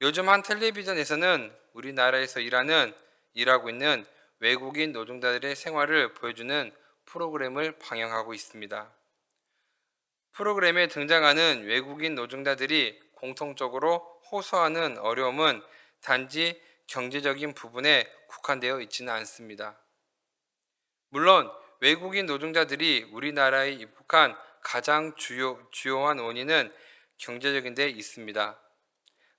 요즘 한 텔레비전에서는 우리나라에서 일하고 있는 외국인 노동자들의 생활을 보여주는 프로그램을 방영하고 있습니다. 프로그램에 등장하는 외국인 노동자들이 공통적으로 호소하는 어려움은 단지 경제적인 부분에 국한되어 있지는 않습니다. 물론 외국인 노동자들이 우리나라에 입국한 가장 주요한 원인은 경제적인 데 있습니다.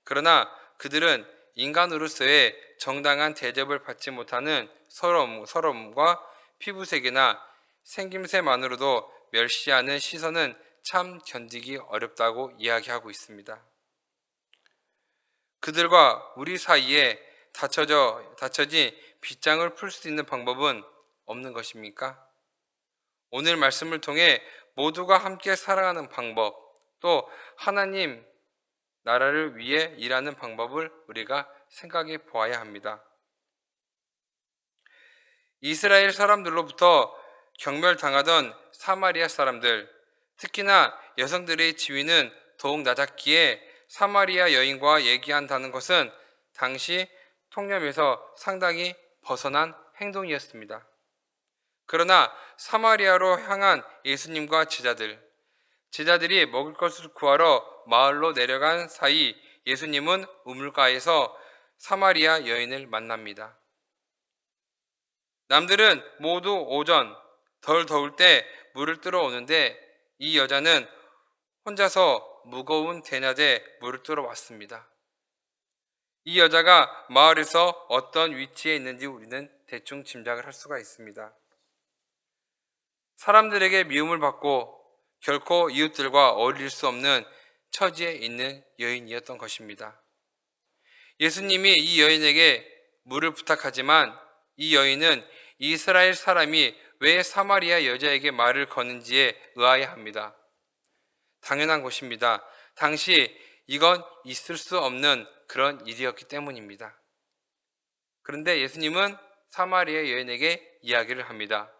그러나 그들은 인간으로서의 정당한 대접을 받지 못하는 서러움과 피부색이나 생김새만으로도 멸시하는 시선은 참 견디기 어렵다고 이야기하고 있습니다. 그들과 우리 사이에 닫혀진 빗장을 풀 수 있는 방법은 없는 것입니까? 오늘 말씀을 통해 모두가 함께 살아가는 방법, 또 하나님 나라를 위해 일하는 방법을 우리가 생각해 보아야 합니다. 이스라엘 사람들로부터 경멸당하던 사마리아 사람들, 특히나 여성들의 지위는 더욱 낮았기에 사마리아 여인과 얘기한다는 것은 당시 통념에서 상당히 벗어난 행동이었습니다. 그러나 사마리아로 향한 예수님과 제자들이 먹을 것을 구하러 마을로 내려간 사이 예수님은 우물가에서 사마리아 여인을 만납니다. 남들은 모두 오전 덜 더울 때 물을 뜨러 오는데 이 여자는 혼자서 무거운 대낮에 물을 뜨러 왔습니다. 이 여자가 마을에서 어떤 위치에 있는지 우리는 대충 짐작을 할 수가 있습니다. 사람들에게 미움을 받고 결코 이웃들과 어울릴 수 없는 처지에 있는 여인이었던 것입니다. 예수님이 이 여인에게 물을 부탁하지만 이 여인은 이스라엘 사람이 왜 사마리아 여자에게 말을 거는지에 의아해합니다. 당연한 것입니다. 당시 이건 있을 수 없는 그런 일이었기 때문입니다. 그런데 예수님은 사마리아 여인에게 이야기를 합니다.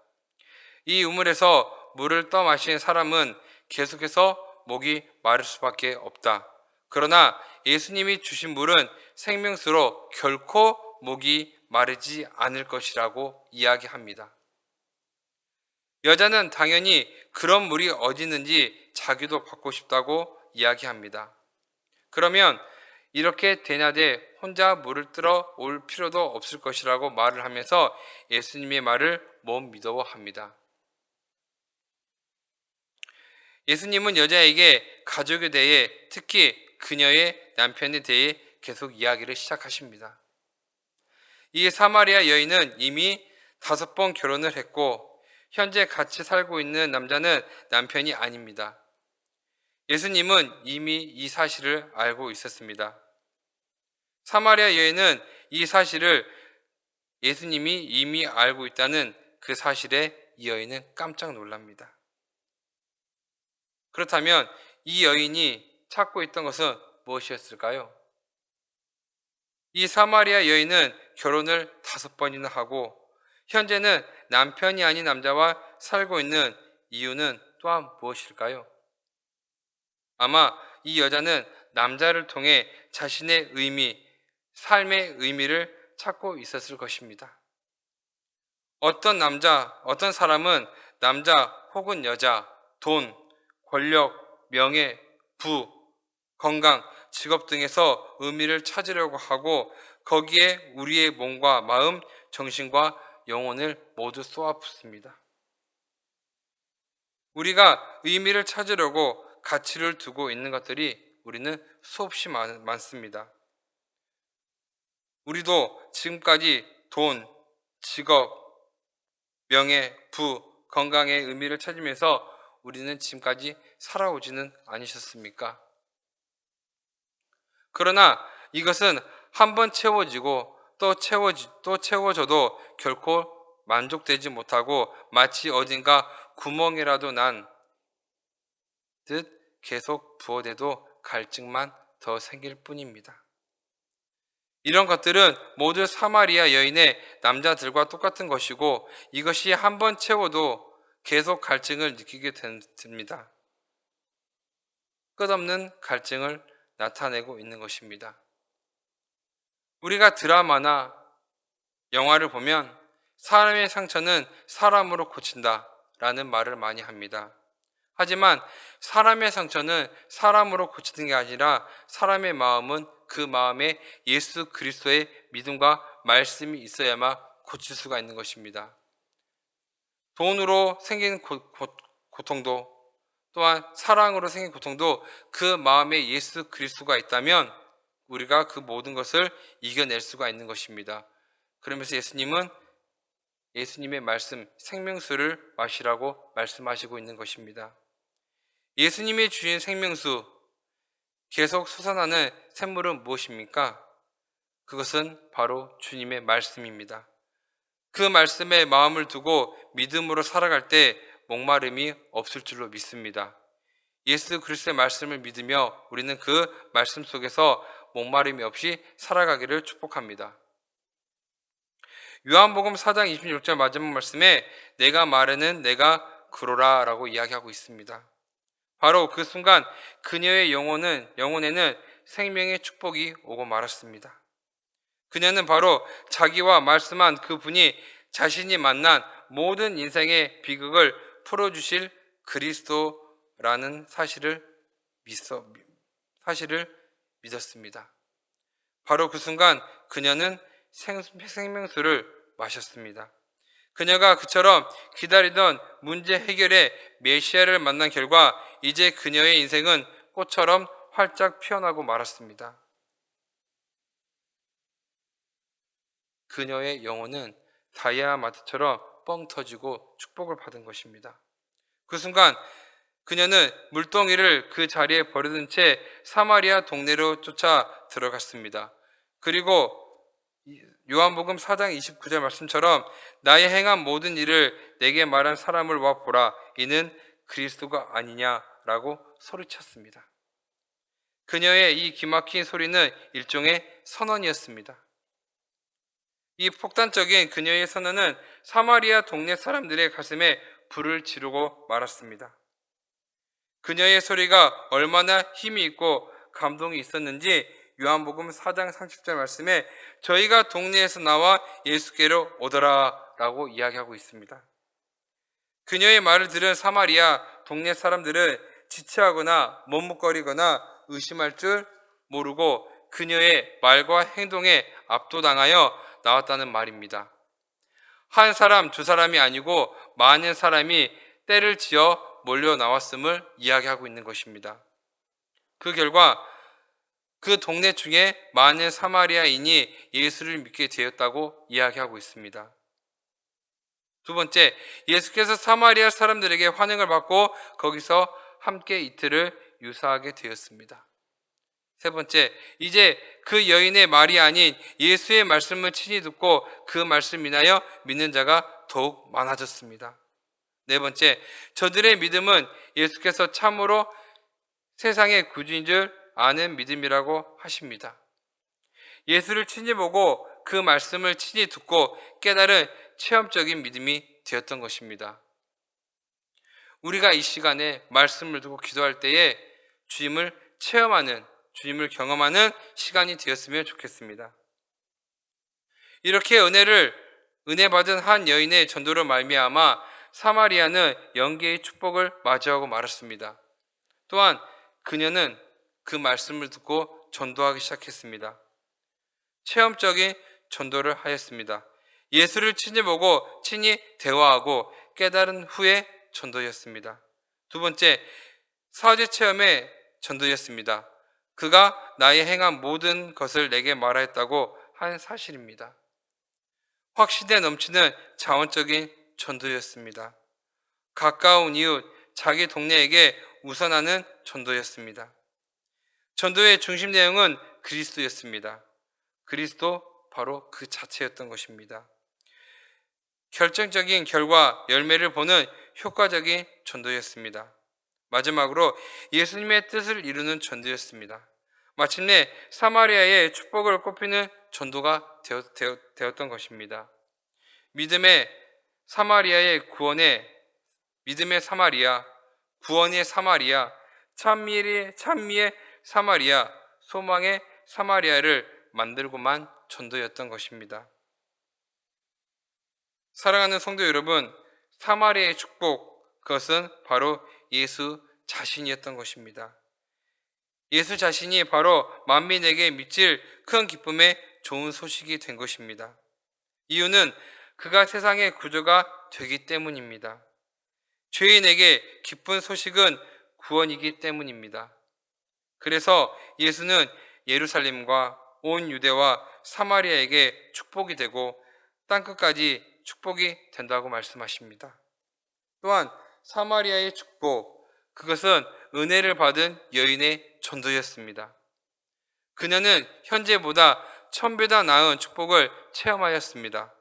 이 우물에서 물을 떠마신 사람은 계속해서 목이 마를 수밖에 없다. 그러나 예수님이 주신 물은 생명수로 결코 목이 마르지 않을 것이라고 이야기합니다. 여자는 당연히 그런 물이 어디 있는지 자기도 받고 싶다고 이야기합니다. 그러면 이렇게 대낮에 혼자 물을 뜨러 올 필요도 없을 것이라고 말을 하면서 예수님의 말을 못 믿어합니다. 예수님은 여자에게 가족에 대해, 특히 그녀의 남편에 대해 계속 이야기를 시작하십니다. 이 사마리아 여인은 이미 5번 결혼을 했고 현재 같이 살고 있는 남자는 남편이 아닙니다. 예수님은 이미 이 사실을 알고 있었습니다. 사마리아 여인은 이 사실을 예수님이 이미 알고 있다는 그 사실에 이 여인은 깜짝 놀랍니다. 그렇다면 이 여인이 찾고 있던 것은 무엇이었을까요? 이 사마리아 여인은 결혼을 5번이나 하고 현재는 남편이 아닌 남자와 살고 있는 이유는 또한 무엇일까요? 아마 이 여자는 남자를 통해 자신의 삶의 의미를 찾고 있었을 것입니다. 어떤 사람은 남자 혹은 여자, 돈, 권력, 명예, 부, 건강, 직업 등에서 의미를 찾으려고 하고 거기에 우리의 몸과 마음, 정신과 영혼을 모두 쏟아붓습니다. 우리가 의미를 찾으려고 가치를 두고 있는 것들이 우리는 수없이 많습니다. 우리도 지금까지 돈, 직업, 명예, 부, 건강의 의미를 찾으면서 우리는 지금까지 살아오지는 않으셨습니까? 그러나 이것은 한 번 채워지고 또 채워져도 결코 만족되지 못하고 마치 어딘가 구멍이라도 난 듯 계속 부어대도 갈증만 더 생길 뿐입니다. 이런 것들은 모두 사마리아 여인의 남자들과 똑같은 것이고 이것이 한 번 채워도 계속 갈증을 느끼게 됩니다. 끝없는 갈증을 나타내고 있는 것입니다. 우리가 드라마나 영화를 보면 사람의 상처는 사람으로 고친다 라는 말을 많이 합니다. 하지만 사람의 상처는 사람으로 고치는 게 아니라 사람의 마음은 그 마음에 예수 그리스도의 믿음과 말씀이 있어야만 고칠 수가 있는 것입니다. 돈으로 생긴 고통도, 또한 사랑으로 생긴 고통도 그 마음에 예수 그리스도가 있다면 우리가 그 모든 것을 이겨낼 수가 있는 것입니다. 그러면서 예수님의 말씀, 생명수를 마시라고 말씀하시고 있는 것입니다. 예수님이 주신 생명수, 계속 솟아나는 샘물은 무엇입니까? 그것은 바로 주님의 말씀입니다. 그 말씀에 마음을 두고 믿음으로 살아갈 때 목마름이 없을 줄로 믿습니다. 예수 그리스도의 말씀을 믿으며 우리는 그 말씀 속에서 목마름이 없이 살아가기를 축복합니다. 요한복음 4장 26절 마지막 말씀에 내가 말하는 내가 그로라 라고 이야기하고 있습니다. 바로 그 순간 그녀의 영혼에는 생명의 축복이 오고 말았습니다. 그녀는 바로 자기와 말씀한 그 분이 자신이 만난 모든 인생의 비극을 풀어주실 그리스도라는 사실을 믿었습니다. 바로 그 순간 그녀는 생명수를 마셨습니다. 그녀가 그처럼 기다리던 문제 해결의 메시아를 만난 결과 이제 그녀의 인생은 꽃처럼 활짝 피어나고 말았습니다. 그녀의 영혼은 다이아마트처럼 뻥 터지고 축복을 받은 것입니다. 그 순간 그녀는 물동이를 그 자리에 버려둔 채 사마리아 동네로 쫓아 들어갔습니다. 그리고 요한복음 4장 29절 말씀처럼 나의 행한 모든 일을 내게 말한 사람을 와 보라. 이는 그리스도가 아니냐라고 소리쳤습니다. 그녀의 이 기막힌 소리는 일종의 선언이었습니다. 이 폭탄적인 그녀의 선언은 사마리아 동네 사람들의 가슴에 불을 지르고 말았습니다. 그녀의 소리가 얼마나 힘이 있고 감동이 있었는지 요한복음 4장 30절 말씀에 저희가 동네에서 나와 예수께로 오더라 라고 이야기하고 있습니다. 그녀의 말을 들은 사마리아 동네 사람들은 지체하거나 머뭇거리거나 의심할 줄 모르고 그녀의 말과 행동에 압도당하여 나왔다는 말입니다. 한 사람, 두 사람이 아니고 많은 사람이 때를 지어 몰려 나왔음을 이야기하고 있는 것입니다. 그 결과 그 동네 중에 많은 사마리아인이 예수를 믿게 되었다고 이야기하고 있습니다. 두 번째, 예수께서 사마리아 사람들에게 환영을 받고 거기서 함께 이틀을 유사하게 되었습니다. 세 번째, 이제 그 여인의 말이 아닌 예수의 말씀을 친히 듣고 그 말씀 인하여 믿는 자가 더욱 많아졌습니다. 네 번째, 저들의 믿음은 예수께서 참으로 세상의 구주인 줄 아는 믿음이라고 하십니다. 예수를 친히 보고 그 말씀을 친히 듣고 깨달은 체험적인 믿음이 되었던 것입니다. 우리가 이 시간에 말씀을 듣고 기도할 때에 주님을 체험하는, 주님을 경험하는 시간이 되었으면 좋겠습니다. 이렇게 은혜 받은 한 여인의 전도로 말미암아 사마리아는 영계의 축복을 맞이하고 말았습니다. 또한 그녀는 그 말씀을 듣고 전도하기 시작했습니다. 체험적인 전도를 하였습니다. 예수를 친히 보고 친히 대화하고 깨달은 후에 전도였습니다. 두 번째, 사제 체험의 전도였습니다. 그가 나의 행한 모든 것을 내게 말하였다고 한 사실입니다. 확신에 넘치는 자원적인 전도였습니다. 가까운 이웃, 자기 동네에게 우선하는 전도였습니다. 전도의 중심 내용은 그리스도였습니다. 그리스도 바로 그 자체였던 것입니다. 결정적인 결과, 열매를 보는 효과적인 전도였습니다. 마지막으로 예수님의 뜻을 이루는 전도였습니다. 마침내 사마리아의 축복을 꽃피는 전도가 되었던 것입니다. 믿음의 사마리아, 구원의 사마리아, 찬미의 사마리아, 소망의 사마리아를 만들고만 전도였던 것입니다. 사랑하는 성도 여러분, 사마리아의 축복, 그것은 바로 예수 자신이었던 것입니다. 예수 자신이 바로 만민에게 미칠 큰 기쁨의 좋은 소식이 된 것입니다. 이유는 그가 세상의 구주가 되기 때문입니다. 죄인에게 기쁜 소식은 구원이기 때문입니다. 그래서 예수는 예루살렘과 온 유대와 사마리아에게 축복이 되고 땅끝까지 축복이 된다고 말씀하십니다. 또한 사마리아의 축복, 그것은 은혜를 받은 여인의 전도였습니다. 그녀는 현재보다 1000배나 나은 축복을 체험하였습니다.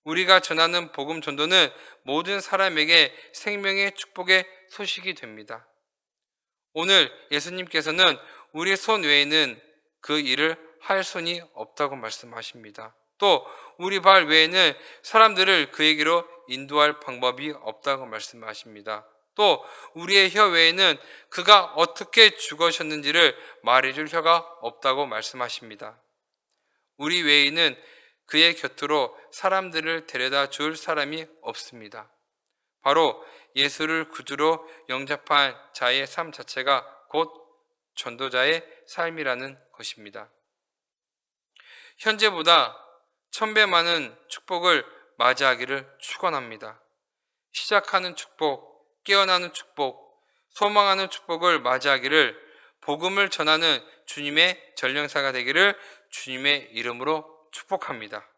우리가 전하는 복음 전도는 모든 사람에게 생명의 축복의 소식이 됩니다. 오늘 예수님께서는 우리 손 외에는 그 일을 할 손이 없다고 말씀하십니다. 또 우리 발 외에는 사람들을 그에게로 인도할 방법이 없다고 말씀하십니다. 또 우리의 혀 외에는 그가 어떻게 죽으셨는지를 말해줄 혀가 없다고 말씀하십니다. 우리 외에는 그의 곁으로 사람들을 데려다 줄 사람이 없습니다. 바로 예수를 구주로 영접한 자의 삶 자체가 곧 전도자의 삶이라는 것입니다. 현재보다 1000배 많은 축복을 맞이하기를 축원합니다. 시작하는 축복, 깨어나는 축복, 소망하는 축복을 맞이하기를, 복음을 전하는 주님의 전령사가 되기를 주님의 이름으로 축복합니다.